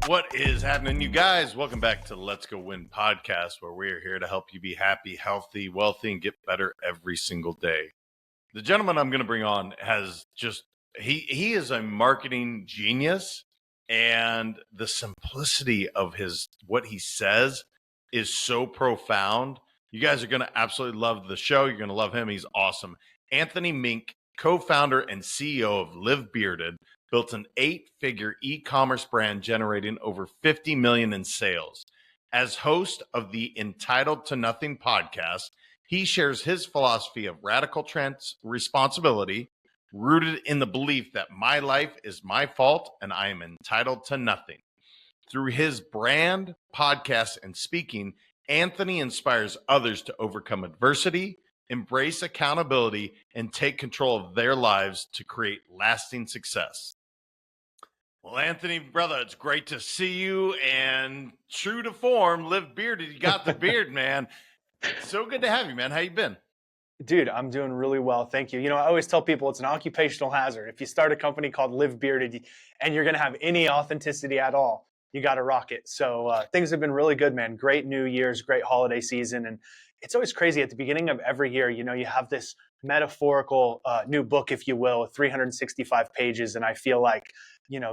What is happening, you guys? Welcome back to Let's Go Win podcast, where we are here to help you be happy, healthy, wealthy, and get better every single day. The gentleman I'm going to bring on has just, he is a marketing genius, and the simplicity of what he says is so profound. You guys are going to absolutely love the show. You're going to love him. He's awesome. Anthony Mink, co-founder and CEO of Live Bearded, built an 8-figure e-commerce brand generating over 50 million in sales. As host of the Entitled to Nothing podcast, he shares his philosophy of radical responsibility, rooted in the belief that my life is my fault and I am entitled to nothing. Through his brand, podcast, and speaking, Anthony inspires others to overcome adversity, embrace accountability, and take control of their lives to create lasting success. Well, Anthony, brother, it's great to see you. And true to form, Live Bearded. You got the beard, man. So good to have you, man. How you been? Dude, I'm doing really well. Thank you. I always tell people it's an occupational hazard. If you start a company called Live Bearded and you're going to have any authenticity at all, you got to rock it. So things have been really good, man. Great New Year's, great holiday season. And it's always crazy at the beginning of every year, you have this metaphorical new book, if you will, 365 pages. And I feel like,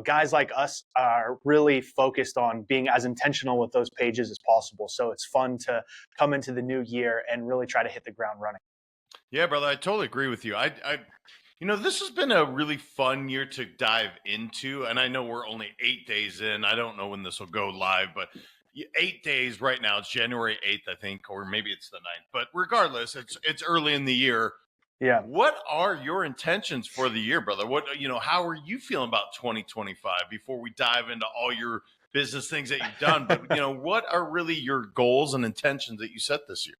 guys like us are really focused on being as intentional with those pages as possible. So it's fun to come into the new year and really try to hit the ground running. Yeah, brother, I totally agree with you. This has been a really fun year to dive into, and I know we're only 8 days in. I don't know when this will go live, but 8 days right now. It's January 8th, I think, or maybe it's the 9th. But regardless, it's early in the year. Yeah. What are your intentions for the year, brother? How are you feeling about 2025 before we dive into all your business things that you've done? But, what are really your goals and intentions that you set this year?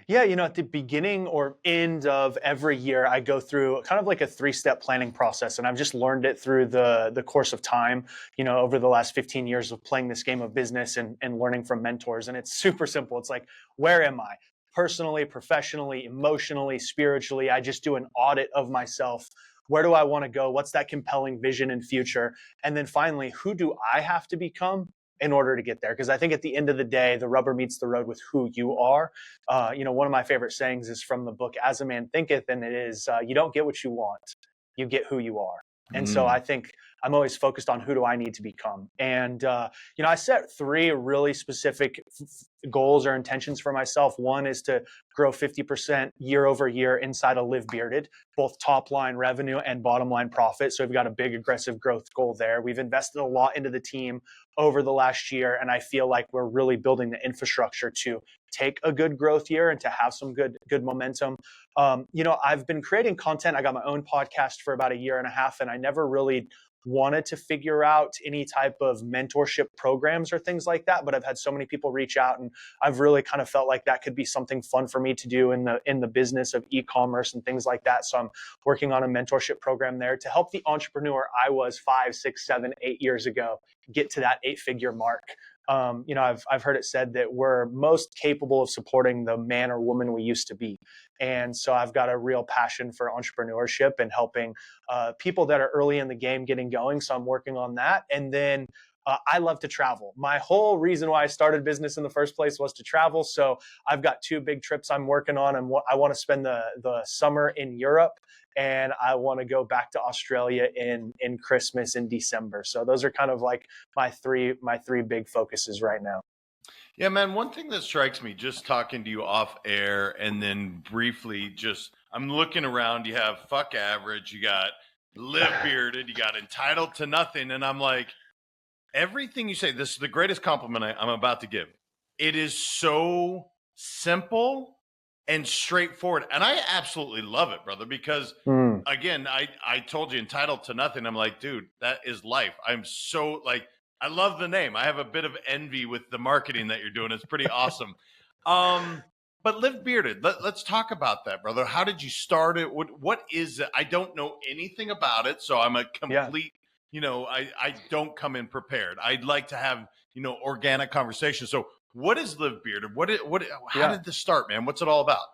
Yeah, at the beginning or end of every year, I go through kind of like a 3-step planning process. And I've just learned it through the course of time, over the last 15 years of playing this game of business and learning from mentors. And it's super simple. It's like, where am I? Personally, professionally, emotionally, spiritually. I just do an audit of myself. Where do I want to go? What's that compelling vision and future? And then finally, who do I have to become in order to get there? Because I think at the end of the day, the rubber meets the road with who you are. One of my favorite sayings is from the book, As a Man Thinketh, and it is, you don't get what you want, you get who you are. And so I think I'm always focused on who do I need to become. And, I set 3 really specific goals or intentions for myself. One is to grow 50% year over year inside of Live Bearded, both top line revenue and bottom line profit. So we've got a big aggressive growth goal there. We've invested a lot into the team over the last year, and I feel like we're really building the infrastructure to take a good growth year and to have some good momentum. I've been creating content. I got my own podcast for about 1.5 years, and I never really wanted to figure out any type of mentorship programs or things like that, but I've had so many people reach out, and I've really kind of felt like that could be something fun for me to do in the business of e-commerce and things like that. So I'm working on a mentorship program there to help the entrepreneur I was 5, 6, 7, 8 years ago get to that 8-figure mark. I've heard it said that we're most capable of supporting the man or woman we used to be. And so I've got a real passion for entrepreneurship and helping people that are early in the game getting going. So I'm working on that. And then I love to travel. My whole reason why I started business in the first place was to travel. So I've got 2 big trips I'm working on. And I want to spend the summer in Europe, and I want to go back to Australia in Christmas in December. So those are kind of like my three big focuses right now. Yeah, man. One thing that strikes me just talking to you off air and then briefly I'm looking around, you have Fuck Average, you got Live Bearded, you got Entitled to Nothing. And I'm like, everything you say, this is the greatest compliment I'm about to give. It is so simple and straightforward. And I absolutely love it, brother, because again, I told you Entitled to Nothing. I'm like, dude, that is life. I'm so I love the name. I have a bit of envy with the marketing that you're doing. It's pretty awesome. But Live Bearded, let's talk about that, brother. How did you start it? What is it? I don't know anything about it. So I'm a complete, I don't come in prepared. I'd like to have, organic conversation. So what is Live Bearded? How did this start, man? What's it all about?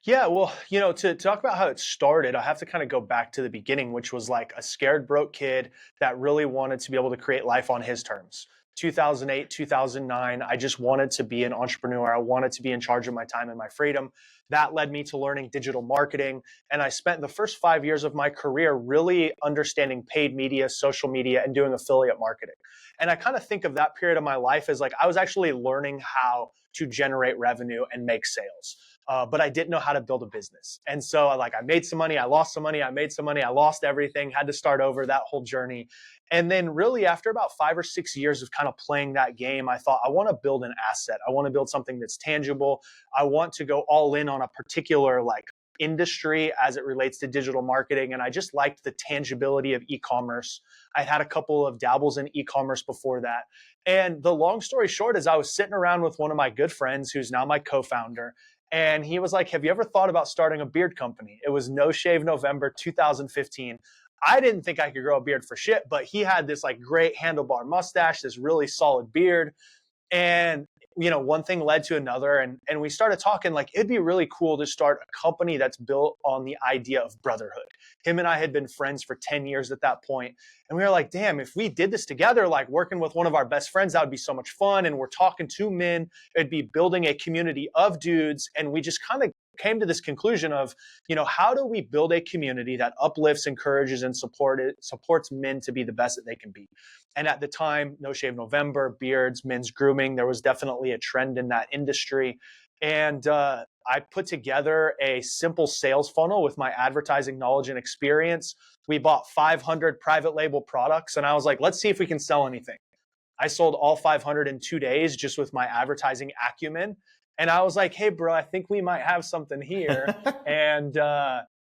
Yeah, well, to talk about how it started, I have to kind of go back to the beginning, which was like a scared, broke kid that really wanted to be able to create life on his terms. 2008, 2009, I just wanted to be an entrepreneur. I wanted to be in charge of my time and my freedom. That led me to learning digital marketing. And I spent the first 5 years of my career really understanding paid media, social media, and doing affiliate marketing. And I kind of think of that period of my life as like I was actually learning how to generate revenue and make sales. But I didn't know how to build a business. And so I made some money, I lost some money, I made some money, I lost everything, had to start over that whole journey. And then really after about 5 or 6 years of kind of playing that game, I thought I want to build an asset. I want to build something that's tangible. I want to go all in on a particular industry as it relates to digital marketing. And I just liked the tangibility of e-commerce. I had a couple of dabbles in e-commerce before that. And the long story short is I was sitting around with one of my good friends who's now my co-founder. And he was like, have you ever thought about starting a beard company? It was No Shave November 2015. I didn't think I could grow a beard for shit, but he had this great handlebar mustache, this really solid beard. And one thing led to another, and we started talking it'd be really cool to start a company that's built on the idea of brotherhood. Him and I had been friends for 10 years at that point, and we were like, damn, if we did this together, working with one of our best friends, that would be so much fun. And we're talking to men, it'd be building a community of dudes. And we just kind of came to this conclusion of, how do we build a community that uplifts, encourages, and supports men to be the best that they can be? And at the time, No Shave November, beards, men's grooming, there was definitely a trend in that industry. And I put together a simple sales funnel with my advertising knowledge and experience. We bought 500 private label products, and I was like, let's see if we can sell anything. I sold all 500 in 2 days just with my advertising acumen. And I was like, hey, bro, I think we might have something here. And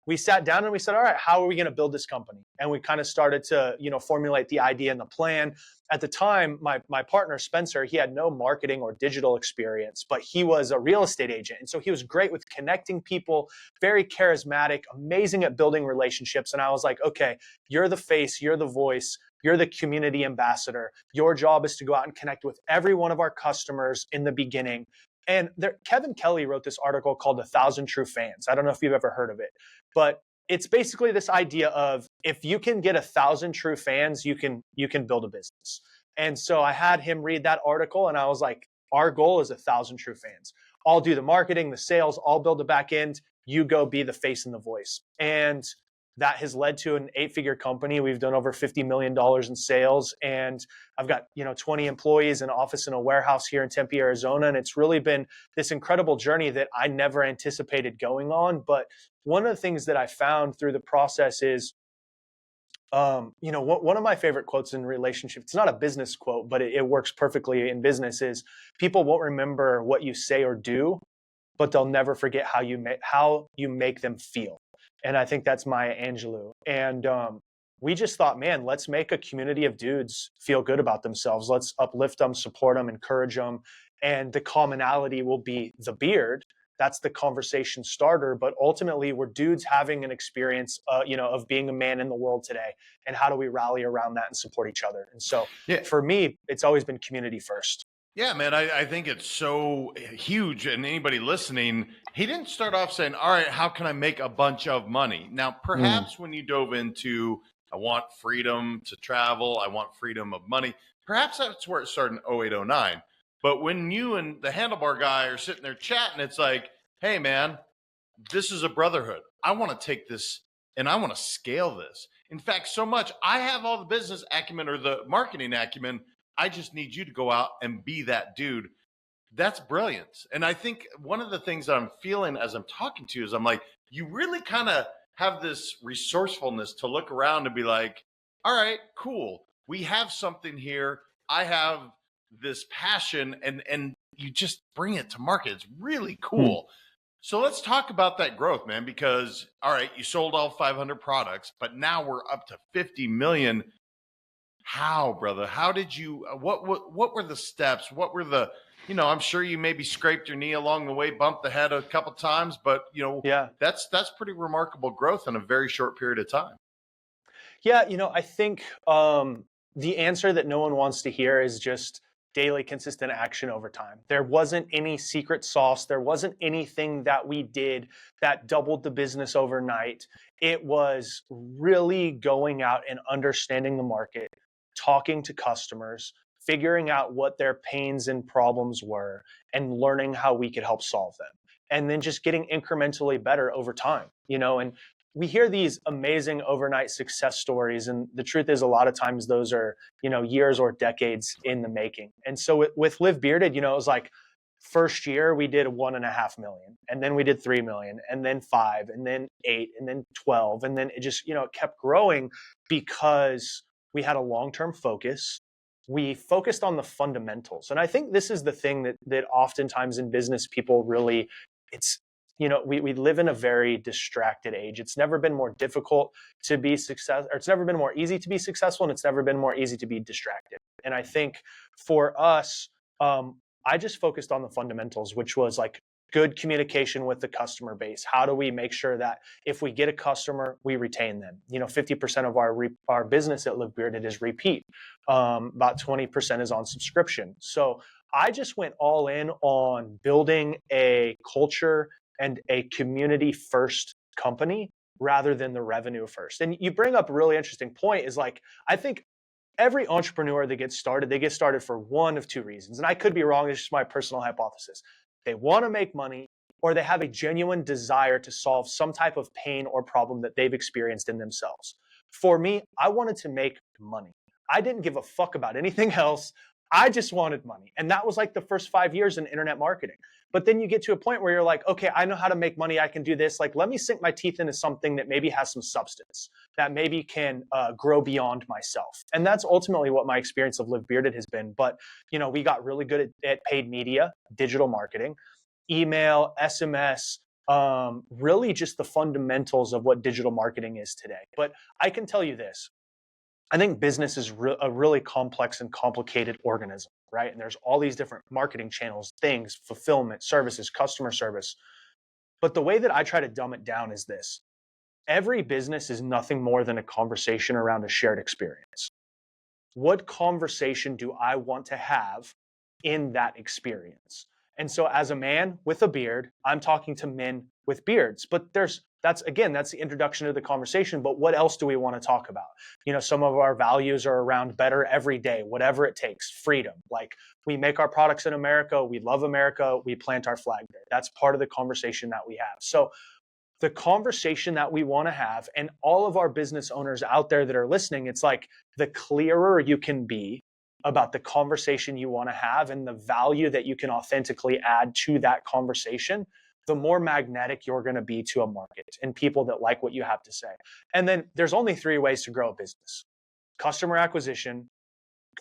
we sat down and we said, all right, how are we going to build this company? And we kind of started to, formulate the idea and the plan. At the time, my partner, Spencer, he had no marketing or digital experience, but he was a real estate agent. And so he was great with connecting people, very charismatic, amazing at building relationships. And I was like, okay, you're the face, you're the voice, you're the community ambassador. Your job is to go out and connect with every one of our customers in the beginning. And Kevin Kelly wrote this article called 1,000 True Fans. I don't know if you've ever heard of it, but it's basically this idea of if you can get 1,000 true fans, you can build a business. And so I had him read that article, and I was like, our goal is 1,000 true fans. I'll do the marketing, the sales, I'll build the back end. You go be the face and the voice. And that has led to an 8-figure company. We've done over $50 million in sales, and I've got 20 employees, an office and a warehouse here in Tempe, Arizona. And it's really been this incredible journey that I never anticipated going on. But one of the things that I found through the process is, one of my favorite quotes in relationship, it's not a business quote, but it works perfectly in business, is people won't remember what you say or do, but they'll never forget how you make them feel. And I think that's Maya Angelou. And we just thought, man, let's make a community of dudes feel good about themselves. Let's uplift them, support them, encourage them. And the commonality will be the beard. That's the conversation starter. But ultimately, we're dudes having an experience, of being a man in the world today. And how do we rally around that and support each other? And so for me, it's always been community first. Yeah, man, I think it's so huge. And anybody listening, he didn't start off saying, all right, how can I make a bunch of money? Now, perhaps when you dove into, I want freedom to travel, I want freedom of money, perhaps that's where it started in 08, 09. But when you and the handlebar guy are sitting there chatting, it's like, hey, man, this is a brotherhood. I want to take this and I want to scale this. In fact, so much, I have all the business acumen or the marketing acumen. I just need you to go out and be that dude. That's brilliant. And I think one of the things that I'm feeling as I'm talking to you is I'm like, you really kind of have this resourcefulness to look around and be like, all right, cool. We have something here. I have this passion and you just bring it to market. It's really cool. So let's talk about that growth, man, because all right, you sold all 500 products, but now we're up to 50 million. How, brother? How did you, what were the steps? What were the, I'm sure you maybe scraped your knee along the way, bumped the head a couple times, but that's pretty remarkable growth in a very short period of time. Yeah. I think the answer that no one wants to hear is just daily consistent action over time. There wasn't any secret sauce. There wasn't anything that we did that doubled the business overnight. It was really going out and understanding the market, talking to customers, figuring out what their pains and problems were and learning how we could help solve them. And then just getting incrementally better over time, and we hear these amazing overnight success stories. And the truth is a lot of times those are, years or decades in the making. And so with Live Bearded, it was like, first year we did 1.5 million, and then we did 3 million, and then 5, and then 8, and then 12, and then it just it kept growing because we had a long-term focus. We focused on the fundamentals, and I think this is the thing that oftentimes in business people really, it's we live in a very distracted age. It's never been more difficult to be successful, or it's never been more easy to be successful, and it's never been more easy to be distracted. And I think for us, I just focused on the fundamentals, which was like good communication with the customer base. How do we make sure that if we get a customer, we retain them? 50% of our business at Live Bearded is repeat. About 20% is on subscription. So I just went all in on building a culture and a community first company rather than the revenue first. And you bring up a really interesting point is like, I think every entrepreneur that gets started, they get started for one of two reasons. And I could be wrong, it's just my personal hypothesis. They want to make money, or they have a genuine desire to solve some type of pain or problem that they've experienced in themselves. For me, I wanted to make money. I didn't give a fuck about anything else. I just wanted money. And that was like the first 5 years in internet marketing. But then you get to a point where you're like, okay, I know how to make money. I can do this. Like, let me sink my teeth into something that maybe has some substance, that maybe can grow beyond myself. And that's ultimately what my experience of Live Bearded has been. But, we got really good at paid media, digital marketing, email, SMS, really just the fundamentals of what digital marketing is today. But I can tell you this. I think business is a really complex and complicated organism, right? And there's all these different marketing channels, things, fulfillment, services, customer service. But the way that I try to dumb it down is this. Every business is nothing more than a conversation around a shared experience. What conversation do I want to have in that experience? And so as a man with a beard, I'm talking to men with beards, but that's the introduction to the conversation. But what else do we want to talk about? Some of our values are around better every day, whatever it takes, freedom. Like, we make our products in America. We love America. We plant our flag there. That's part of the conversation that we have. So the conversation that we want to have, and all of our business owners out there that are listening, it's like the clearer you can be about the conversation you want to have and the value that you can authentically add to that conversation, the more magnetic you're going to be to a market and people that like what you have to say. And then there's only 3 ways to grow a business: customer acquisition,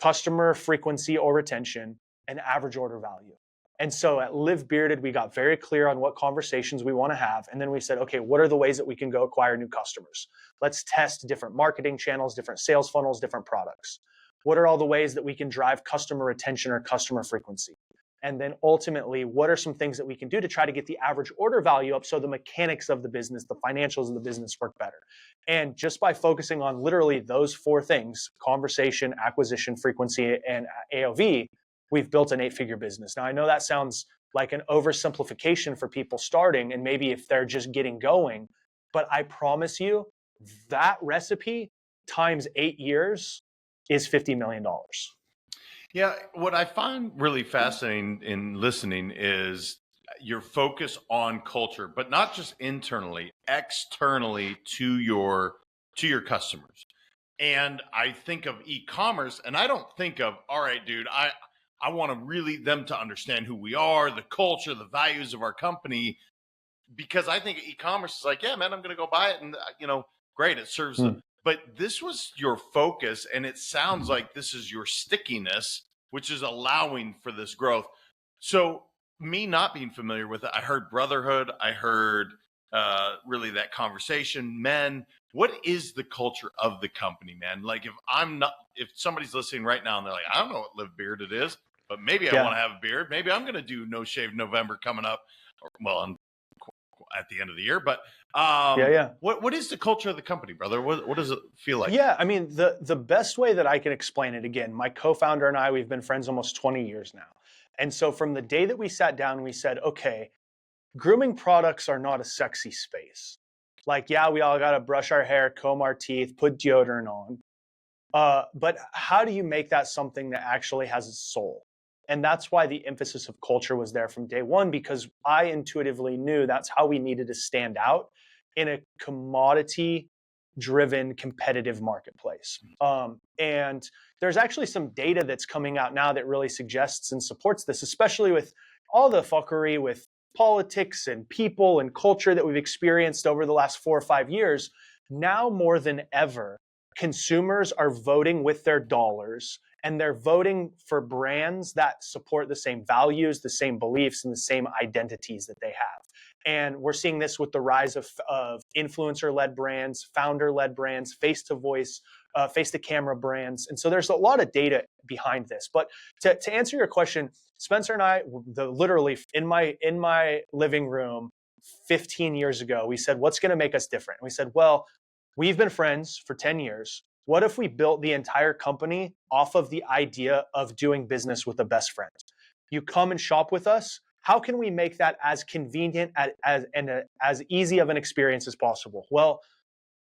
customer frequency or retention, and average order value. And so at Live Bearded, we got very clear on what conversations we want to have. And then we said, okay, what are the ways that we can go acquire new customers? Let's test different marketing channels, different sales funnels, different products. What are all the ways that we can drive customer retention or customer frequency? And then ultimately, what are some things that we can do to try to get the average order value up so the mechanics of the business, the financials of the business work better? And just by focusing on literally those 4 things, conversation, acquisition, frequency, and AOV, we've built an 8-figure business. Now, I know that sounds like an oversimplification for people starting, and maybe if they're just getting going, but I promise you that recipe times 8 years is $50 million. Yeah, what I find really fascinating in listening is your focus on culture, but not just internally, externally to your customers. And I think of e-commerce, and I don't think of, all right, dude, I want to really them to understand who we are, the culture, the values of our company, because I think e-commerce is like, yeah, man, I'm going to go buy it, and great, it serves them. But this was your focus, and it sounds like this is your stickiness, which is allowing for this growth. So me not being familiar with it, I heard brotherhood, I heard really that conversation, men. What is the culture of the company, man? Like, if somebody's listening right now and they're like, I don't know what Live Bearded is, but maybe I want to have a beard. Maybe I'm going to do No Shave November coming up. Well, at the end of the year, but what is the culture of the company, brother? What does it feel like? Yeah, I mean, the best way that I can explain it, again, my co-founder and I, we've been friends almost 20 years now. And so from the day that we sat down, we said, okay, grooming products are not a sexy space. Like, yeah, we all got to brush our hair, comb our teeth, put deodorant on. But how do you make that something that actually has a soul? And that's why the emphasis of culture was there from day one, because I intuitively knew that's how we needed to stand out in a commodity driven competitive marketplace. And there's actually some data that's coming out now that really suggests and supports this, especially with all the fuckery with politics and people and culture that we've experienced over the last 4 or 5 years. Now more than ever, consumers are voting with their dollars, and they're voting for brands that support the same values, the same beliefs, and the same identities that they have. And we're seeing this with the rise of influencer-led brands, founder-led brands, face-to-voice, face-to-camera brands. And so there's a lot of data behind this. But to answer your question, Spencer and I, literally in my living room 15 years ago, we said, what's going to make us different? And we said, well, we've been friends for 10 years. What if we built the entire company off of the idea of doing business with a best friend? You come and shop with us. How can we make that as convenient and as easy of an experience as possible? Well,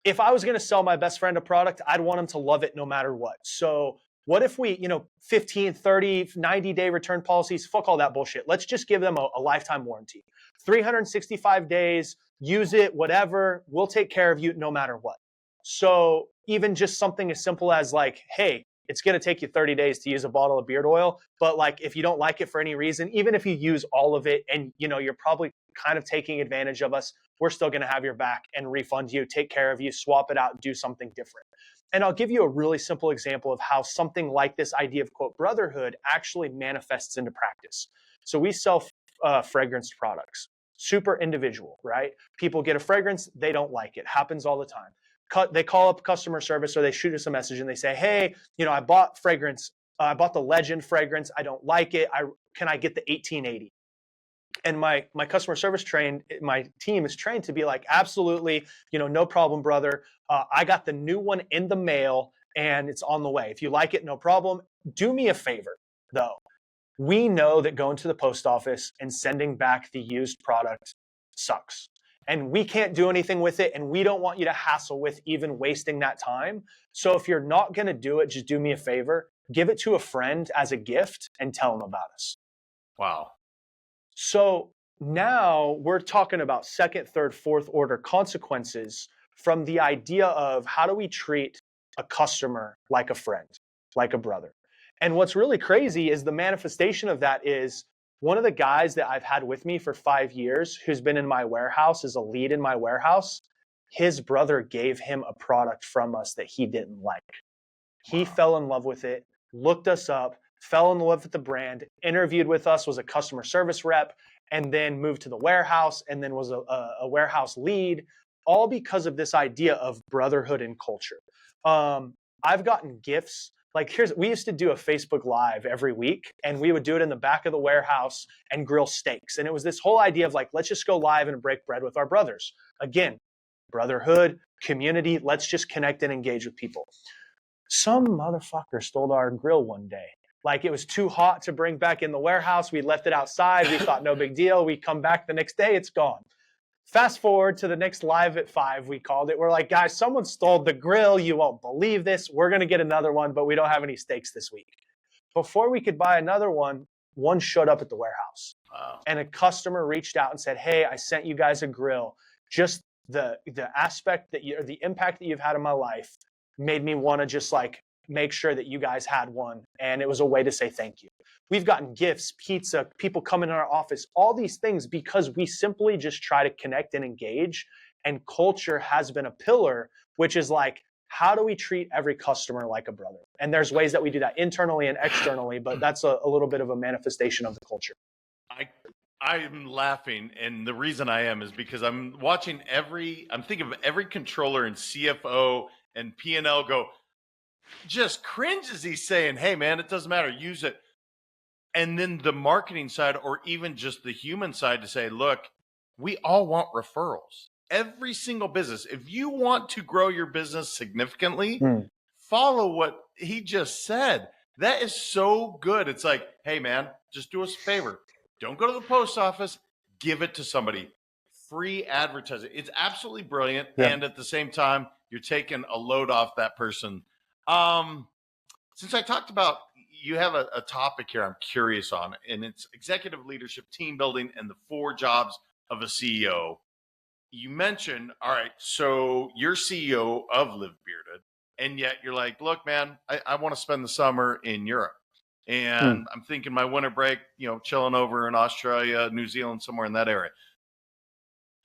if I was going to sell my best friend a product, I'd want him to love it no matter what. So what if we, 15, 30, 90-day return policies, fuck all that bullshit. Let's just give them a lifetime warranty. 365 days, use it, whatever. We'll take care of you no matter what. So even just something as simple as like, hey, it's going to take you 30 days to use a bottle of beard oil. But like, if you don't like it for any reason, even if you use all of it and, you're probably kind of taking advantage of us, we're still going to have your back and refund you, take care of you, swap it out, and do something different. And I'll give you a really simple example of how something like this idea of, quote, brotherhood actually manifests into practice. So we sell fragrance products, super individual, right? People get a fragrance, they don't like it. Happens all the time. They call up customer service or they shoot us a message and they say, hey, I bought fragrance. I bought the Legend fragrance. I don't like it. Can I get the 1880? And my customer service my team is trained to be like, absolutely, no problem, brother. I got the new one in the mail and it's on the way. If you like it, no problem. Do me a favor, though. We know that going to the post office and sending back the used product sucks. And we can't do anything with it. And we don't want you to hassle with even wasting that time. So if you're not going to do it, just do me a favor. Give it to a friend as a gift and tell them about us. Wow. So now we're talking about second, third, fourth order consequences from the idea of how do we treat a customer like a friend, like a brother. And what's really crazy is the manifestation of that is one of the guys that I've had with me for 5 years, who's been in my warehouse, is a lead in my warehouse. His brother gave him a product from us that he didn't like. He fell in love with it, looked us up, fell in love with the brand, interviewed with us, was a customer service rep, and then moved to the warehouse and then was a warehouse lead, all because of this idea of brotherhood and culture. I've gotten gifts. Like we used to do a Facebook Live every week and we would do it in the back of the warehouse and grill steaks. And it was this whole idea of like, let's just go live and break bread with our brothers. Again, brotherhood, community, let's just connect and engage with people. Some motherfucker stole our grill one day. Like it was too hot to bring back in the warehouse. We left it outside. We thought no big deal. We come back the next day, it's gone. Fast forward to the next live at 5, we called it. We're like, guys, someone stole the grill. You won't believe this. We're going to get another one, but we don't have any steaks this week. Before we could buy another one showed up at the warehouse. Wow. And a customer reached out and said, hey, I sent you guys a grill. Just the aspect the impact that you've had in my life made me want to just like make sure that you guys had one. And it was a way to say thank you. We've gotten gifts, pizza, people come in our office, all these things because we simply just try to connect and engage. And culture has been a pillar, which is like, how do we treat every customer like a brother? And there's ways that we do that internally and externally, but that's a little bit of a manifestation of the culture. I'm laughing, and the reason I am is because I'm thinking of every controller and CFO and P&L go, just cringe as he's saying, hey man, it doesn't matter, use it. And then the marketing side or even just the human side to say, look, we all want referrals. Every single business, if you want to grow your business significantly, follow what he just said. That is so good. It's like, hey man, just do us a favor. Don't go to the post office, give it to somebody. Free advertising. It's absolutely brilliant. Yeah. And at the same time, you're taking a load off that person Um, since I talked about, you have a topic here I'm curious on, and it's executive leadership, team building, and the four jobs of a CEO. You mentioned, all right, so you're CEO of Live Bearded, and yet you're like, look, man, I want to spend the summer in Europe. Hmm. And I'm thinking my winter break, chilling over in Australia, New Zealand, somewhere in that area.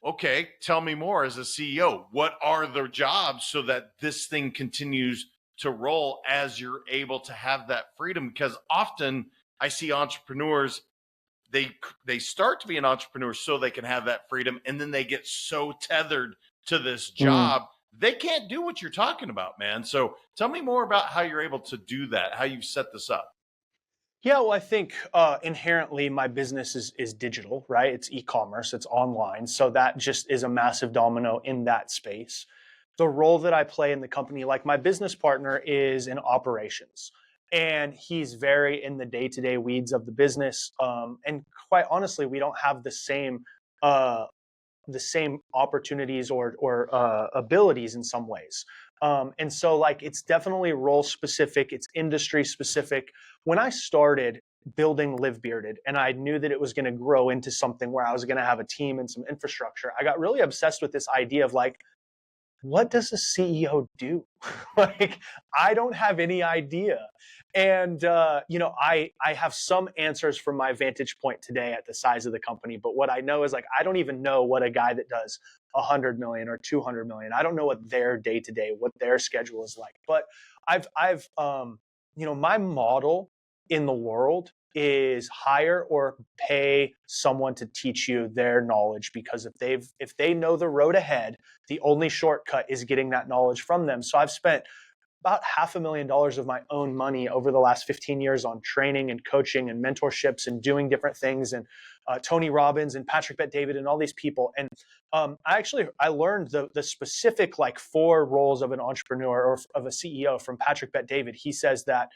Okay, tell me more as a CEO. What are the jobs so that this thing continues to roll as you're able to have that freedom? Because often I see entrepreneurs, they start to be an entrepreneur so they can have that freedom, and then they get so tethered to this Hmm. job they can't do what you're talking about, man. So tell me more about how you're able to do that, how you set this up. Yeah, well, I think inherently my business is digital, right? It's e-commerce, it's online, so that just is a massive domino in that space. The role that I play in the company, like my business partner, is in operations, and he's very in the day-to-day weeds of the business. And quite honestly, we don't have uh, the same opportunities or abilities in some ways. And so like it's definitely role specific, it's industry specific. When I started building Live Bearded and I knew that it was going to grow into something where I was going to have a team and some infrastructure, I got really obsessed with this idea of like, what does a CEO do? Like, I don't have any idea. And I have some answers from my vantage point today at the size of the company, but what I know is like I don't even know what a guy that does 100 million or 200 million. I don't know what their day to day, what their schedule is like. But my model in the world is hire or pay someone to teach you their knowledge, because if they know the road ahead, the only shortcut is getting that knowledge from them. So I've spent about $500,000 of my own money over the last 15 years on training and coaching and mentorships and doing different things, and Tony Robbins and Patrick Bet-David and all these people. And I learned the specific like four roles of an entrepreneur or of a CEO from Patrick Bet-David. He says that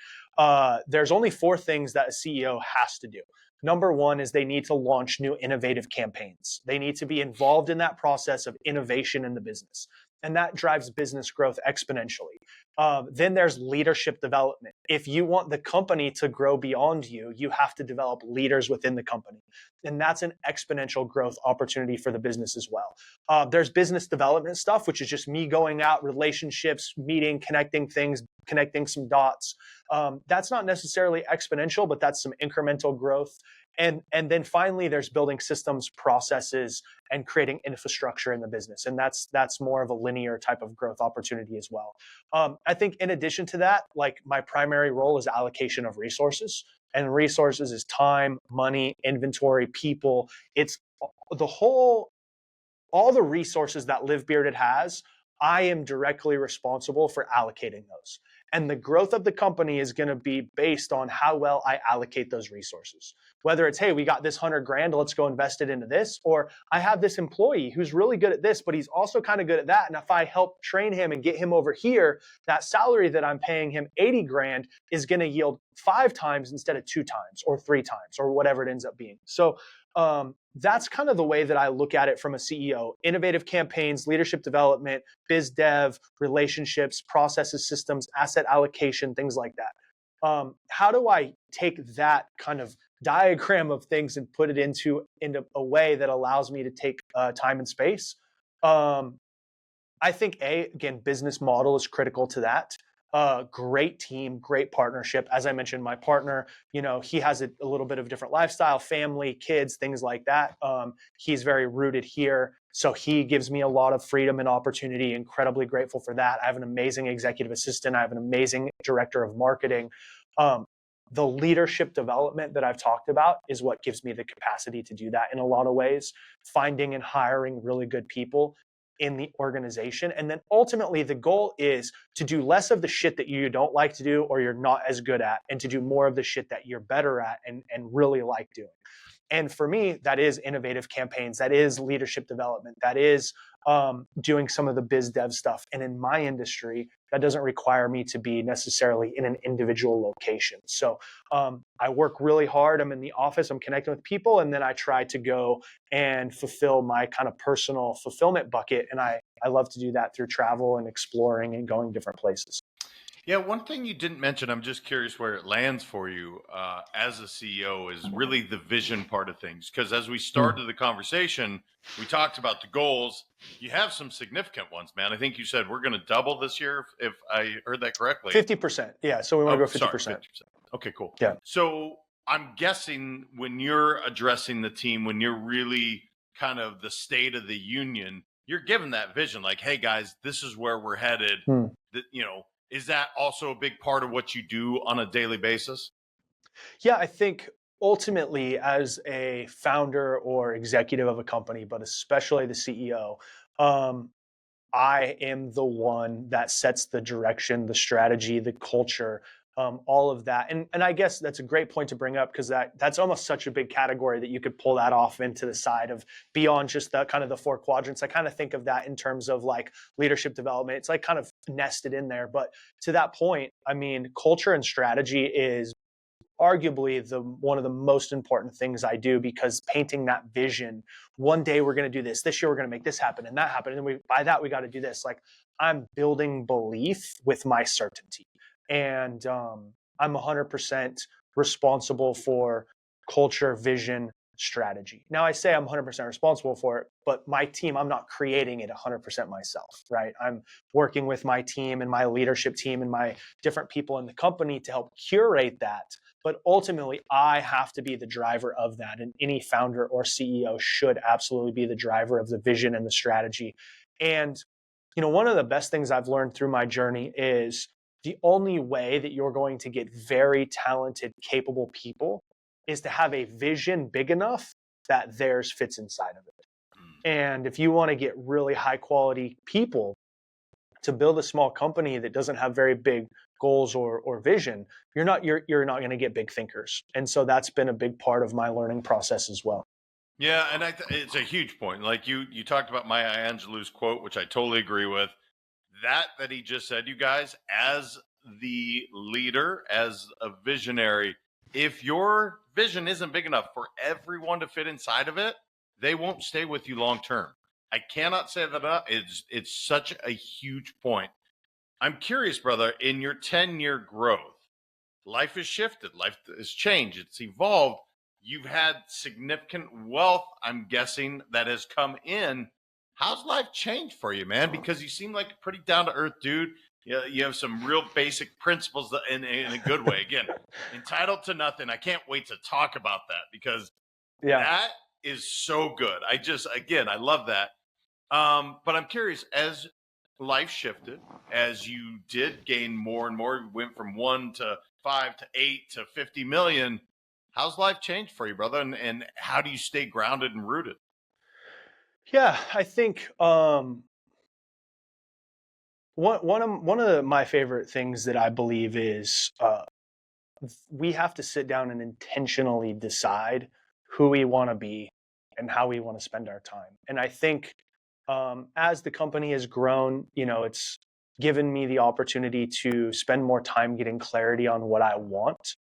there's only four things that a CEO has to do. Number one is they need to launch new innovative campaigns. They need to be involved in that process of innovation in the business. And that drives business growth exponentially. Then there's leadership development. If you want the company to grow beyond you, you have to develop leaders within the company. And that's an exponential growth opportunity for the business as well. There's business development stuff, which is just me going out, relationships, meeting, connecting things, connecting some dots. That's not necessarily exponential, but that's some incremental growth. And then finally, there's building systems, processes, and creating infrastructure in the business. And that's more of a linear type of growth opportunity as well. I think in addition to that, like my primary role is allocation of resources, and resources is time, money, inventory, people. It's the whole, all the resources that Live Bearded has. I am directly responsible for allocating those. And the growth of the company is going to be based on how well I allocate those resources. Whether it's, hey, we got this 100 grand, let's go invest it into this, or I have this employee who's really good at this, but he's also kind of good at that. And if I help train him and get him over here, that salary that I'm paying him 80 grand is going to yield 5 times instead of 2 times or 3 times or whatever it ends up being. So that's kind of the way that I look at it from a CEO. Innovative campaigns, leadership development, biz dev, relationships, processes, systems, asset allocation, things like that. How do I take that kind of diagram of things and put it into a way that allows me to take time and space? I think again, business model is critical to that. Great team, great partnership. As I mentioned, my partner, he has a little bit of different lifestyle, family, kids, things like that. He's very rooted here. So he gives me a lot of freedom and opportunity. Incredibly grateful for that. I have an amazing executive assistant. I have an amazing director of marketing. The leadership development that I've talked about is what gives me the capacity to do that in a lot of ways. Finding and hiring really good people in the organization. And then ultimately, the goal is to do less of the shit that you don't like to do or you're not as good at, and to do more of the shit that you're better at and really like doing. And for me, that is innovative campaigns, that is leadership development, that is doing some of the biz dev stuff. And in my industry, that doesn't require me to be necessarily in an individual location. So I work really hard. I'm in the office, I'm connecting with people, and then I try to go and fulfill my kind of personal fulfillment bucket. And I love to do that through travel and exploring and going different places. Yeah, one thing you didn't mention, I'm just curious where it lands for you as a CEO, is really the vision part of things. Because as we Mm. started the conversation, we talked about the goals. You have some significant ones, man. I think you said we're going to double this year, if I heard that correctly. 50%. Yeah. So we want to Oh, go sorry, 50%. 50%. Okay, cool. Yeah. So I'm guessing when you're addressing the team, when you're really kind of the state of the union, you're given that vision like, hey guys, this is where we're headed. Mm. That, is that also a big part of what you do on a daily basis? Yeah. I think ultimately, as a founder or executive of a company, but especially the CEO, I am the one that sets the direction, the strategy, the culture, all of that. And I guess that's a great point to bring up because that's almost such a big category that you could pull that off into the side of beyond just the kind of the four quadrants. I kind of think of that in terms of like leadership development. It's like kind of nested in there. But to that point, I mean, culture and strategy is arguably the one of the most important things I do because painting that vision, one day we're going to do this year we're going to make this happen and that happen, and by that we got to do this. Like, I'm building belief with my certainty, and I'm 100% responsible for culture, vision, strategy. Now I say I'm 100% responsible for it, but my team, I'm not creating it 100% myself, right? I'm working with my team and my leadership team and my different people in the company to help curate that, but ultimately I have to be the driver of that, and any founder or CEO should absolutely be the driver of the vision and the strategy. And one of the best things I've learned through my journey is the only way that you're going to get very talented, capable people is to have a vision big enough that theirs fits inside of it. And if you want to get really high quality people to build a small company that doesn't have very big goals or vision, you're not going to get big thinkers. And so that's been a big part of my learning process as well. Yeah, and it's a huge point. Like you talked about Maya Angelou's quote, which I totally agree with. That he just said, you guys, as the leader, as a visionary, if your vision isn't big enough for everyone to fit inside of it, they won't stay with you long term. I cannot say that enough. It's such a huge point. I'm curious, brother, in your 10-year growth, life has shifted, life has changed, it's evolved. You've had significant wealth, I'm guessing, that has come in. How's life changed for you, man? Because you seem like a pretty down to earth dude. You have some real basic principles in a good way. Again, entitled to nothing. I can't wait to talk about that because Yeah. that is so good. Again, I love that. But I'm curious, as life shifted, as you did gain more and more, you went from 1 to 5 to 8 to 50 million. How's life changed for you, brother? And how do you stay grounded and rooted? Yeah, I think one of my favorite things that I believe is we have to sit down and intentionally decide who we want to be and how we want to spend our time. And I think as the company has grown, it's given me the opportunity to spend more time getting clarity on what I want.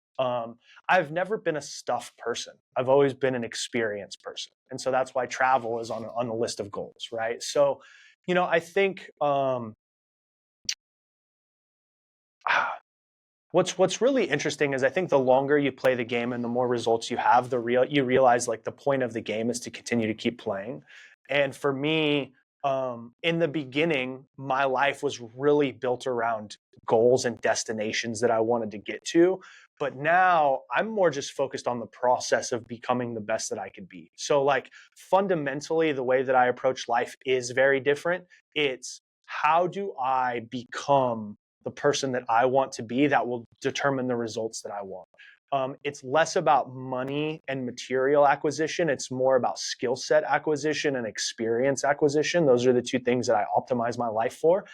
I've never been a stuff person. I've always been an experience person. And so that's why travel is on the list of goals, right? So, I think what's really interesting is I think the longer you play the game and the more results you have, you realize like the point of the game is to continue to keep playing. And for me, in the beginning, my life was really built around goals and destinations that I wanted to get to. But now I'm more just focused on the process of becoming the best that I could be. So, like, fundamentally, the way that I approach life is very different. It's how do I become the person that I want to be that will determine the results that I want. It's less about money and material acquisition. It's more about skill set acquisition and experience acquisition. Those are the two things that I optimize my life for.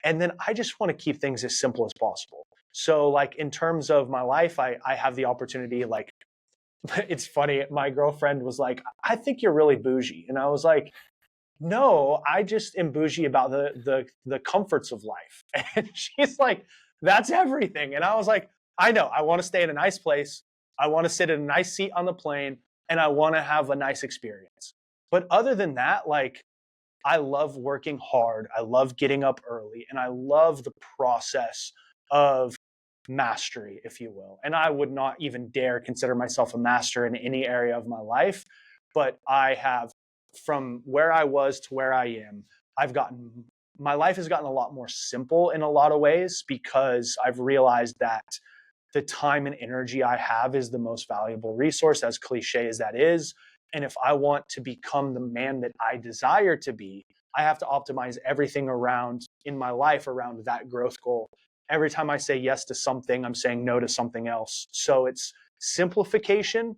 And then I just want to keep things as simple as possible. So, like, in terms of my life, I have the opportunity, like, it's funny. My girlfriend was like, I think you're really bougie. And I was like, no, I just am bougie about the comforts of life. And she's like, that's everything. And I was like, I know, I want to stay in a nice place. I want to sit in a nice seat on the plane and I want to have a nice experience. But other than that, like, I love working hard. I love getting up early and I love the process of mastery, if you will. And I would not even dare consider myself a master in any area of my life, but I have, from where I was to where I am, my life has gotten a lot more simple in a lot of ways, because I've realized that the time and energy I have is the most valuable resource, as cliche as that is. And if I want to become the man that I desire to be, I have to optimize everything around in my life around that growth goal. Every time I say yes to something, I'm saying no to something else. So it's simplification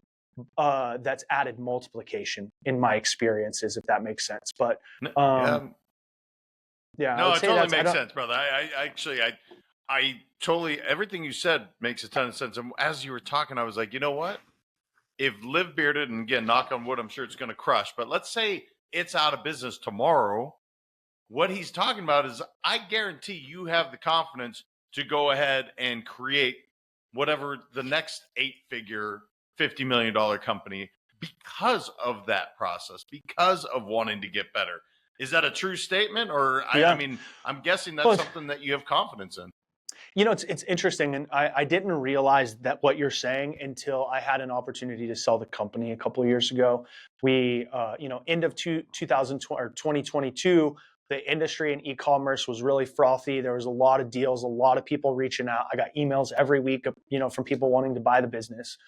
that's added multiplication in my experiences, if that makes sense. But Yeah. yeah, I No, would it say totally that's makes sense, brother. I totally, everything you said makes a ton of sense. And as you were talking, I was like, you know what? If Live Bearded, and again, knock on wood, I'm sure it's going to crush, but let's say it's out of business tomorrow. What he's talking about is, I guarantee you have the confidence to go ahead and create whatever the next 8-figure, $50 million company, because of that process, because of wanting to get better. Is that a true statement? Or, yeah. I mean, I'm guessing that's something that you have confidence in. You know, it's interesting, and I didn't realize that what you're saying until I had an opportunity to sell the company a couple of years ago. We, end of 2020 or 2022, the industry in e-commerce was really frothy. There was a lot of deals, a lot of people reaching out. I got emails every week, from people wanting to buy the business.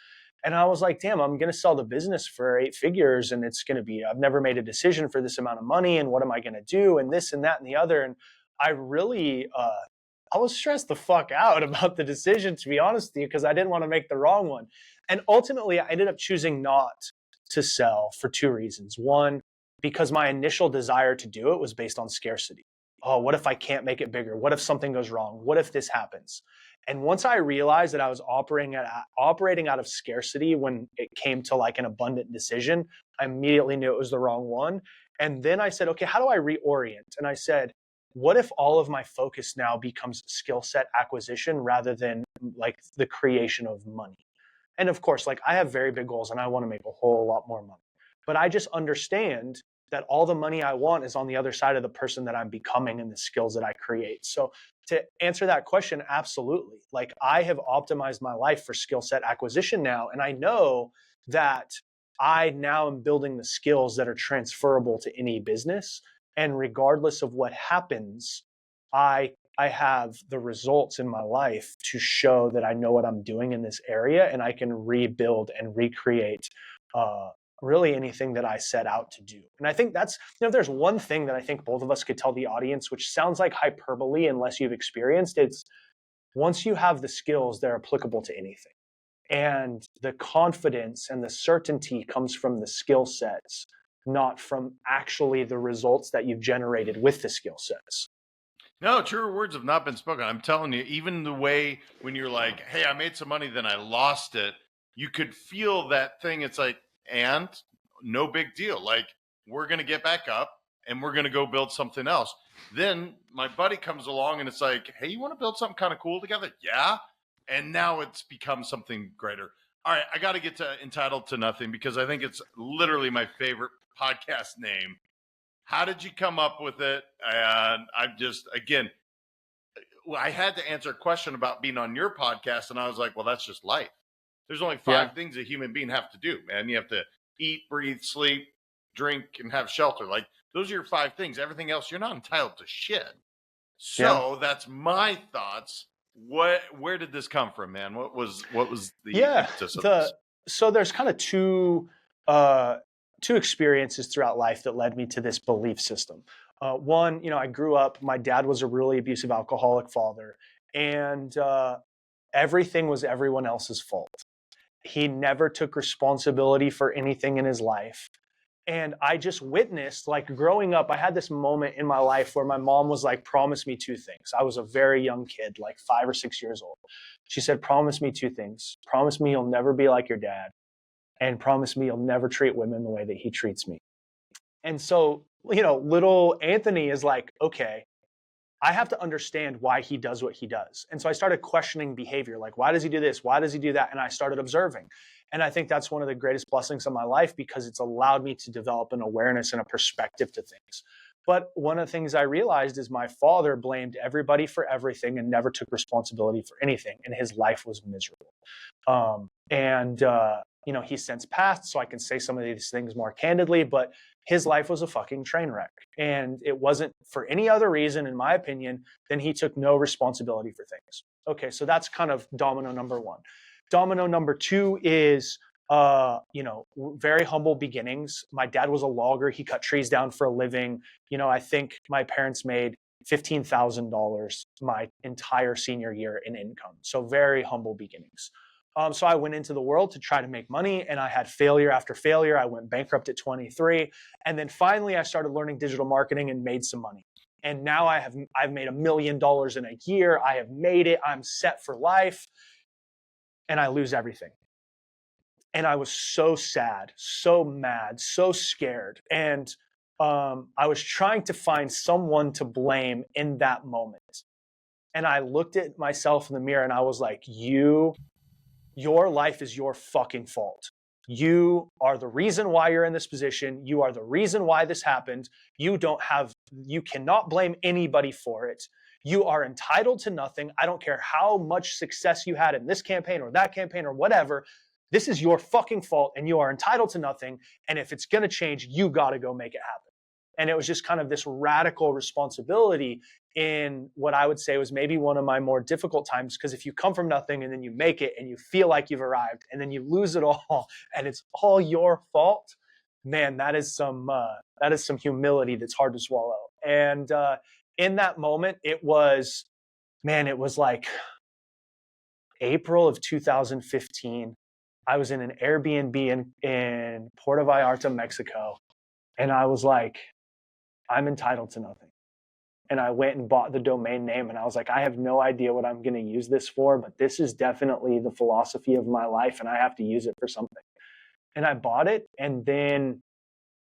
And I was like, damn, I'm going to sell the business for 8 figures. And I've never made a decision for this amount of money. And what am I going to do? And this and that and the other. And I really, I was stressed the fuck out about the decision, to be honest with you, because I didn't want to make the wrong one. And ultimately, I ended up choosing not to sell for 2 reasons. One, because my initial desire to do it was based on scarcity. Oh, what if I can't make it bigger? What if something goes wrong? What if this happens? And once I realized that I was operating out of scarcity when it came to like an abundant decision, I immediately knew it was the wrong one. And then I said, okay, how do I reorient? And I said, what if all of my focus now becomes skill set acquisition rather than like the creation of money? And of course, like I have very big goals and I want to make a whole lot more money. But I just understand that all the money I want is on the other side of the person that I'm becoming and the skills that I create. So to answer that question, absolutely. Like I have optimized my life for skill set acquisition now. And I know that I now am building the skills that are transferable to any business. And regardless of what happens, I have the results in my life to show that I know what I'm doing in this area, and I can rebuild and recreate really anything that I set out to do. And I think that's, if there's one thing that I think both of us could tell the audience, which sounds like hyperbole unless you've experienced, it's once you have the skills, they're applicable to anything. And the confidence and the certainty comes from the skill sets, not from actually the results that you've generated with the skill sets. No, truer words have not been spoken. I'm telling you, even the way when you're like, hey, I made some money, then I lost it, you could feel that thing. It's like, and no big deal. Like, we're going to get back up and we're going to go build something else. Then my buddy comes along and it's like, hey, you want to build something kind of cool together? Yeah. And now it's become something greater. All right, I got to get to Entitled to Nothing, because I think it's literally my favorite podcast name. How did you come up with it? And I'm just, again, I had to answer a question about being on your podcast, and I was like, well, that's just life. There's only 5 things a human being have to do, man. You have to eat, breathe, sleep, drink, and have shelter. Like, those are your 5 things. Everything else, you're not entitled to shit. So that's my thoughts. Where did this come from, man? What was the impetus of this? So there's kind of two experiences throughout life that led me to this belief system. One, I grew up, my dad was a really abusive alcoholic father, and everything was everyone else's fault. He never took responsibility for anything in his life. And I just witnessed, like growing up, I had this moment in my life where my mom was like, promise me 2 things. I was a very young kid, like 5 or 6 years old. She said, promise me 2 things. Promise me you'll never be like your dad, and promise me you'll never treat women the way that he treats me. And so, little Anthony is like, okay, I have to understand why he does what he does. And so I started questioning behavior, like, why does he do this? Why does he do that? And I started observing. And I think that's one of the greatest blessings of my life, because it's allowed me to develop an awareness and a perspective to things. But one of the things I realized is my father blamed everybody for everything and never took responsibility for anything. And his life was miserable. He's since passed, so I can say some of these things more candidly, but his life was a fucking train wreck. And it wasn't for any other reason, in my opinion, than he took no responsibility for things. Okay, so that's kind of domino number one. Domino number two is very humble beginnings. My dad was a logger. He cut trees down for a living. I think my parents made $15,000 my entire senior year in income. So very humble beginnings. So I went into the world to try to make money, and I had failure after failure. I went bankrupt at 23. And then finally I started learning digital marketing and made some money. And now I've made $1 million in a year. I have made it. I'm set for life. And I lose everything. And I was so sad, so mad, so scared. And I was trying to find someone to blame in that moment. And I looked at myself in the mirror and I was like, your life is your fucking fault. You are the reason why you're in this position. You are the reason why this happened. You cannot blame anybody for it. You are entitled to nothing. I don't care how much success you had in this campaign or that campaign or whatever. This is your fucking fault and you are entitled to nothing. And if it's going to change, you got to go make it happen. And it was just kind of this radical responsibility in what I would say was maybe one of my more difficult times. Because if you come from nothing and then you make it and you feel like you've arrived and then you lose it all and it's all your fault, man, that is some humility that's hard to swallow. And in that moment, it was like April of 2015. I was in an Airbnb in Puerto Vallarta, Mexico. And I was like, I'm entitled to nothing. And I went and bought the domain name and I was like, I have no idea what I'm going to use this for, but this is definitely the philosophy of my life and I have to use it for something. And I bought it. And then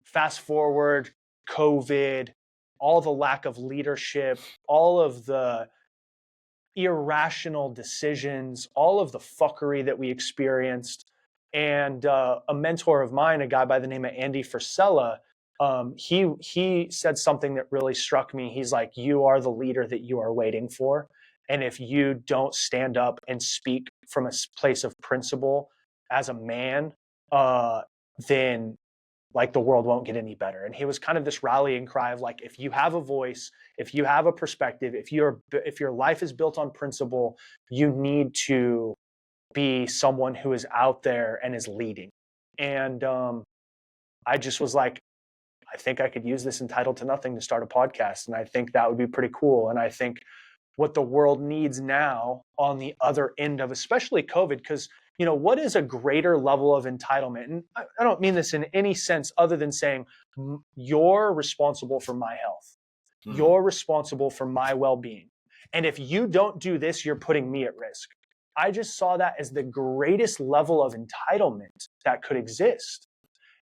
fast forward, COVID, all the lack of leadership, all of the irrational decisions, all of the fuckery that we experienced. And a mentor of mine, a guy by the name of Andy Frisella, he said something that really struck me. He's like, you are the leader that you are waiting for. And if you don't stand up and speak from a place of principle as a man, then like the world won't get any better. And he was kind of this rallying cry of like, if you have a voice, if you have a perspective, if your life is built on principle, you need to be someone who is out there and is leading. And I just was like, I think I could use this entitled to nothing to start a podcast. And I think that would be pretty cool. And I think what the world needs now on the other end of especially COVID, because what is a greater level of entitlement? And I don't mean this in any sense other than saying you're responsible for my health. You're responsible for my well-being. And if you don't do this, you're putting me at risk. I just saw that as the greatest level of entitlement that could exist.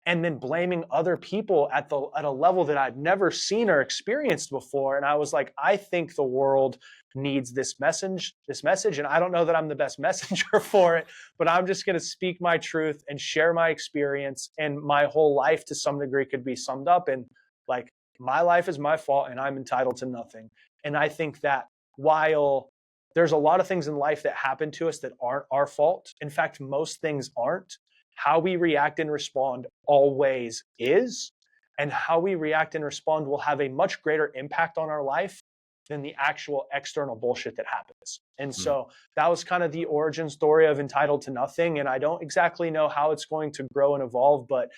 And then blaming other people at a level that I'd never seen or experienced before. And I was like, I think the world needs this message. And I don't know that I'm the best messenger for it, but I'm just going to speak my truth and share my experience. And my whole life to some degree could be summed up in like, my life is my fault and I'm entitled to nothing. And I think that while there's a lot of things in life that happen to us that aren't our fault, in fact, most things aren't, how we react and respond always is, and how we react and respond will have a much greater impact on our life than the actual external bullshit that happens. And so that was kind of the origin story of Entitled to Nothing. And I don't exactly know how it's going to grow and evolve, but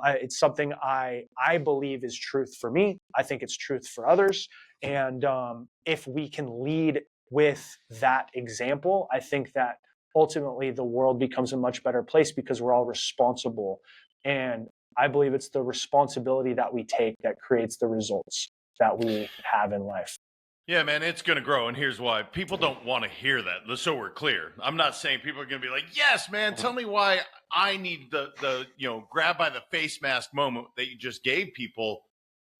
it's something I believe is truth for me. I think it's truth for others. And if we can lead with that example, I think that ultimately the world becomes a much better place because we're all responsible. And I believe it's the responsibility that we take that creates the results that we have in life. Yeah, man, it's going to grow. And here's why. People don't want to hear that. So we're clear. I'm not saying people are going to be like, yes, man, tell me why I need the grab by the face mask moment that you just gave people.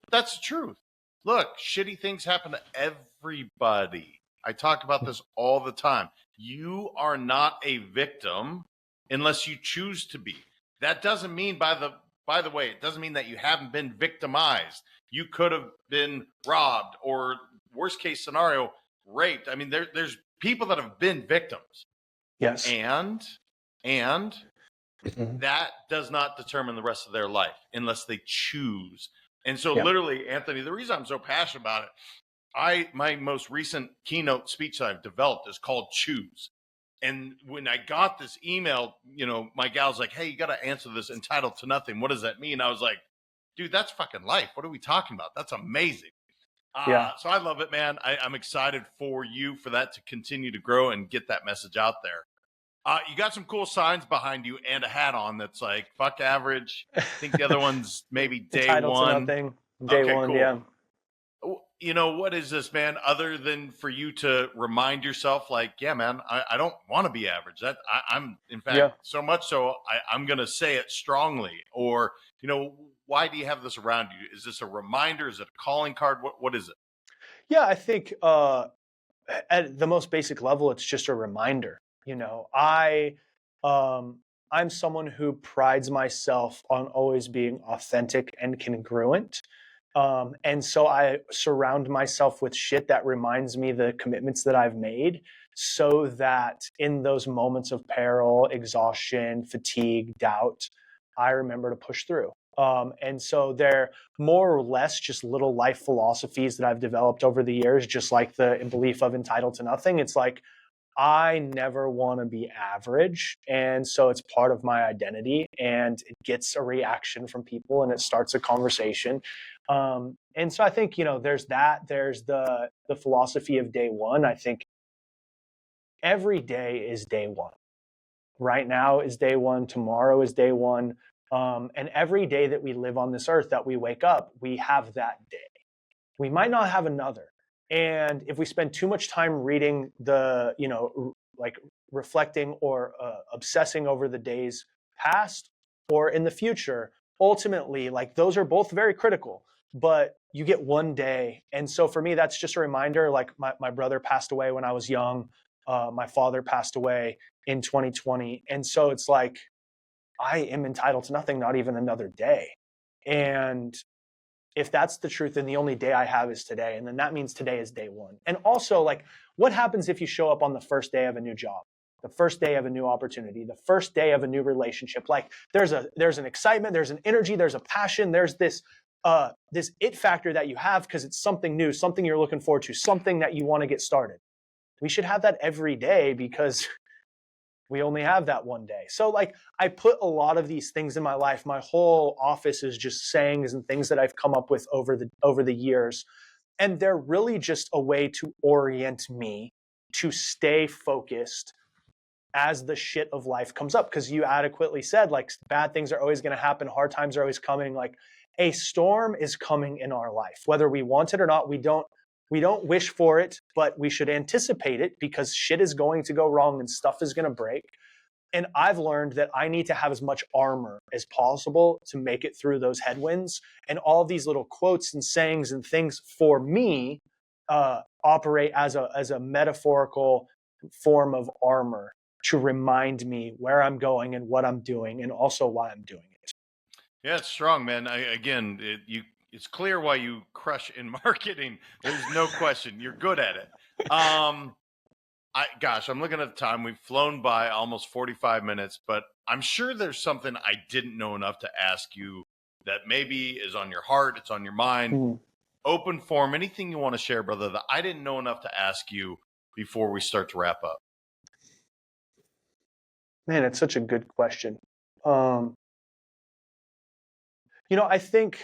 But that's the truth. Look, shitty things happen to everybody. I talk about this all the time. You are not a victim unless you choose to be. That doesn't mean, by the way, it doesn't mean that you haven't been victimized. You could have been robbed, or worst case scenario, raped. I mean, there's people that have been victims. Yes. And that does not determine the rest of their life unless they choose. And so literally, Anthony, the reason I'm so passionate about it, my most recent keynote speech that I've developed is called Choose. And when I got this email, my gal's like, hey, you got to answer this entitled to nothing. What does that mean? I was like, dude, that's fucking life. What are we talking about? That's amazing. So I love it, man. I'm excited for you for that to continue to grow and get that message out there. You got some cool signs behind you and a hat on that's like, fuck average. I think the other one's maybe day Entitled one. To nothing. Day one, cool. yeah. What is this, man? Other than for you to remind yourself, like, yeah, man, I don't want to be average. That I'm, in fact, so much so I'm going to say it strongly. Or, why do you have this around you? Is this a reminder? Is it a calling card? What is it? Yeah, I think at the most basic level, it's just a reminder. I'm someone who prides myself on always being authentic and congruent. And so I surround myself with shit that reminds me the commitments that I've made, so that in those moments of peril, exhaustion, fatigue, doubt, I remember to push through. And so they're more or less just little life philosophies that I've developed over the years, just like the belief of entitled to nothing. It's like, I never want to be average. And so it's part of my identity, and it gets a reaction from people and it starts a conversation. And so I think, there's that. There's the philosophy of day one. I think every day is day one. Right now is day one. Tomorrow is day one. And every day that we live on this earth, that we wake up, we have that day. We might not have another. And if we spend too much time reading like reflecting or obsessing over the days past or in the future, ultimately, like, those are both very critical, but you get one day. And so for me, that's just a reminder. Like, my brother passed away when I was young. My father passed away in 2020. And so it's like, I am entitled to nothing, not even another day. And if that's the truth, then the only day I have is today. And then that means today is day one. And also, like, what happens if you show up on the first day of a new job, the first day of a new opportunity, the first day of a new relationship? Like, there's an excitement, there's an energy, there's a passion, there's this it factor that you have because it's something new, something you're looking forward to, something that you want to get started. We should have that every day, because we only have that one day. So, like, I put a lot of these things in my life. My whole office is just sayings and things that I've come up with over the years. And they're really just a way to orient me to stay focused as the shit of life comes up. Because you adequately said, like, bad things are always going to happen. Hard times are always coming. Like, a storm is coming in our life, whether we want it or not. We don't wish for it, but we should anticipate it, because shit is going to go wrong and stuff is going to break. And I've learned that I need to have as much armor as possible to make it through those headwinds. And all of these little quotes and sayings and things for me operate as a metaphorical form of armor to remind me where I'm going and what I'm doing, and also why I'm doing it. Yeah, it's strong, man. It's clear why you crush in marketing. There's no question. You're good at it. I'm looking at the time. We've flown by almost 45 minutes, but I'm sure there's something I didn't know enough to ask you that maybe is on your heart, it's on your mind. Open forum, anything you want to share, brother, that I didn't know enough to ask you before we start to wrap up. Man, it's such a good question. I think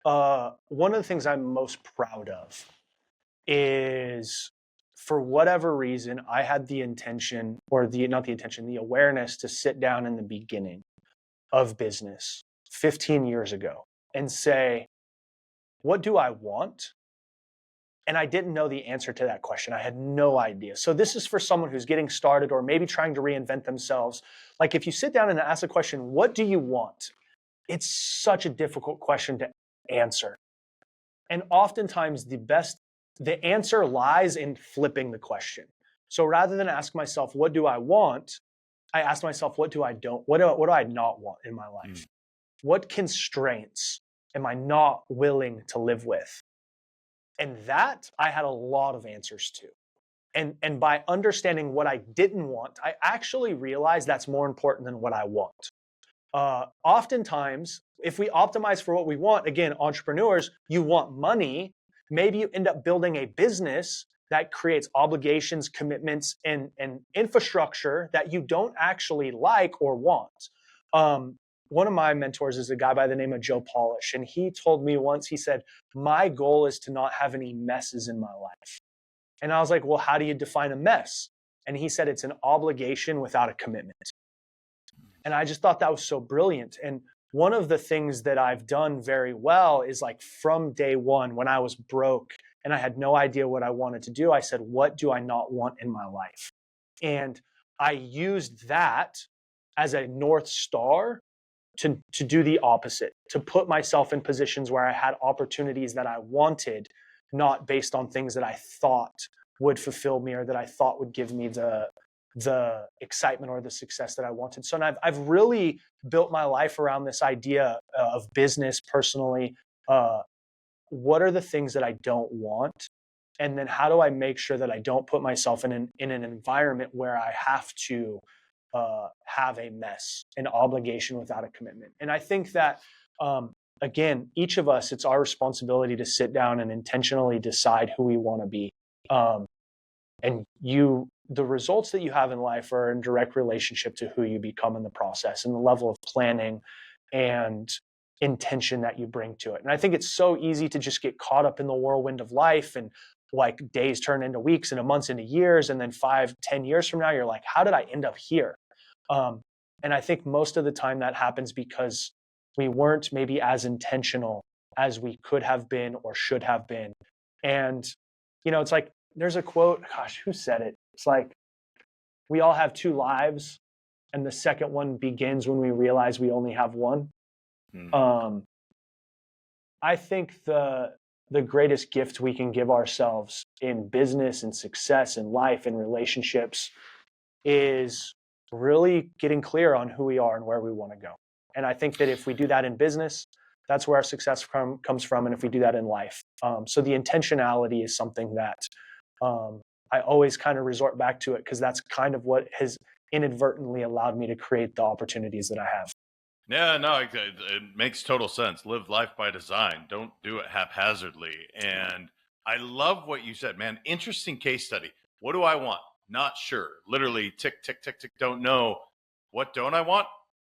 one of the things I'm most proud of is, for whatever reason, I had the intention, or the awareness to sit down in the beginning of business 15 years ago and say, what do I want? And I didn't know the answer to that question. I had no idea. So this is for someone who's getting started or maybe trying to reinvent themselves. Like, if you sit down and ask the question, what do you want? It's such a difficult question to answer. And oftentimes the answer lies in flipping the question. So rather than ask myself, what do I want? I ask myself, what do I not want in my life? What constraints am I not willing to live with? And that I had a lot of answers to. And by understanding what I didn't want, I actually realized that's more important than what I want. Oftentimes, if we optimize for what we want, again, entrepreneurs, you want money. Maybe you end up building a business that creates obligations, commitments, and infrastructure that you don't actually like or want. One of my mentors is a guy by the name of Joe Polish, and he told me once, he said, my goal is to not have any messes in my life. And I was like, well, how do you define a mess? And he said, it's an obligation without a commitment. And I just thought that was so brilliant. And one of the things that I've done very well is, like, from day one, when I was broke and I had no idea what I wanted to do, I said, what do I not want in my life? And I used that as a North Star to do the opposite, to put myself in positions where I had opportunities that I wanted, not based on things that I thought would fulfill me or that I thought would give me the excitement or the success that I wanted. So I've really built my life around this idea of business personally. What are the things that I don't want? And then how do I make sure that I don't put myself in an environment where I have to have a mess, an obligation without a commitment? And I think that, again, each of us, it's our responsibility to sit down and intentionally decide who we want to be. And the results that you have in life are in direct relationship to who you become in the process and the level of planning and intention that you bring to it. And I think it's so easy to just get caught up in the whirlwind of life, and like days turn into weeks and months into years. And then 5-10 years from now, you're like, how did I end up here? And I think most of the time that happens because we weren't maybe as intentional as we could have been or should have been. And, it's like, there's a quote, gosh, who said it? It's like, we all have two lives, and the second one begins when we realize we only have one. I think the greatest gift we can give ourselves in business and success in life and relationships is really getting clear on who we are and where we want to go. And I think that if we do that in business, that's where our success comes from. And if we do that in life, so the intentionality is something that I always kind of resort back to it, because that's kind of what has inadvertently allowed me to create the opportunities that I have. Yeah, no, it makes total sense. Live life by design. Don't do it haphazardly. And I love what you said, man. Interesting case study. What do I want? Not sure. Literally tick, tick, tick, tick. Don't know. What don't I want?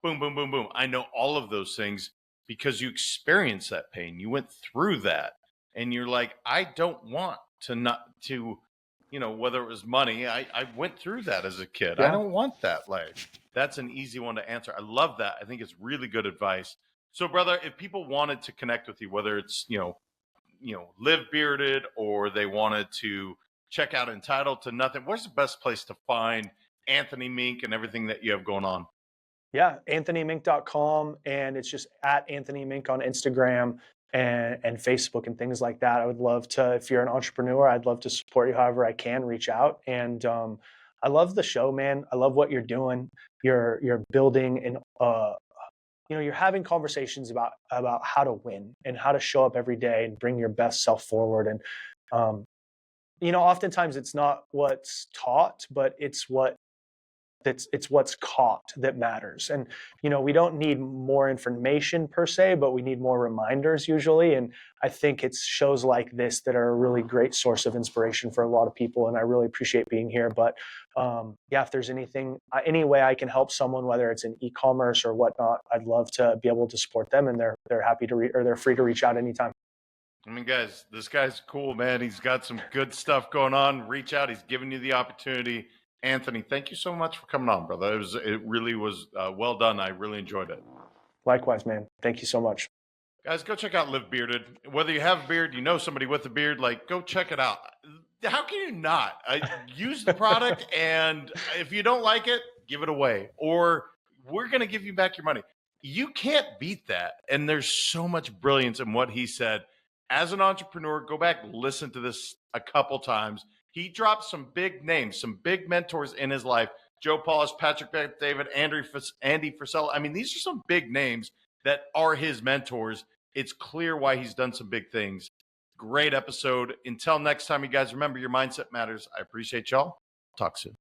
Boom, boom, boom, boom. I know all of those things because you experienced that pain. You went through that, and you're like, I don't want to whether it was money. I went through that as a kid. Yeah. I don't want that life. That's an easy one to answer. I love that. I think it's really good advice. So, brother, if people wanted to connect with you, whether it's, Live Bearded, or they wanted to check out Entitled to Nothing, where's the best place to find Anthony Mink and everything that you have going on? Yeah, anthonymink.com, and it's just at Anthony Mink on Instagram and Facebook and things like that. I would love to, if you're an entrepreneur, I'd love to support you however I can. Reach out. And I love the show, man. I love what you're doing. You're building and you're having conversations about how to win and how to show up every day and bring your best self forward. And oftentimes it's not what's taught, but it's what's caught that matters. And we don't need more information per se, but we need more reminders usually. And I think it's shows like this that are a really great source of inspiration for a lot of people, and I really appreciate being here. But if there's any way I can help someone, whether it's in e-commerce or whatnot, I'd love to be able to support them, and they're happy to they're free to reach out anytime. I mean, guys, this guy's cool, man. He's got some good stuff going on. Reach out. He's giving you the opportunity. Anthony, thank you so much for coming on, brother. It really was well done. I really enjoyed it. Likewise, man. Thank you so much. Guys, go check out Live Bearded. Whether you have a beard, somebody with a beard, go check it out. How can you not? Use the product, and if you don't like it, give it away. Or we're going to give you back your money. You can't beat that. And there's so much brilliance in what he said. As an entrepreneur, go back, listen to this a couple times. He dropped some big names, some big mentors in his life. Joe Polish, Patrick Bet-David, Andy Frisella. I mean, these are some big names that are his mentors. It's clear why he's done some big things. Great episode. Until next time, you guys, remember your mindset matters. I appreciate y'all. Talk soon.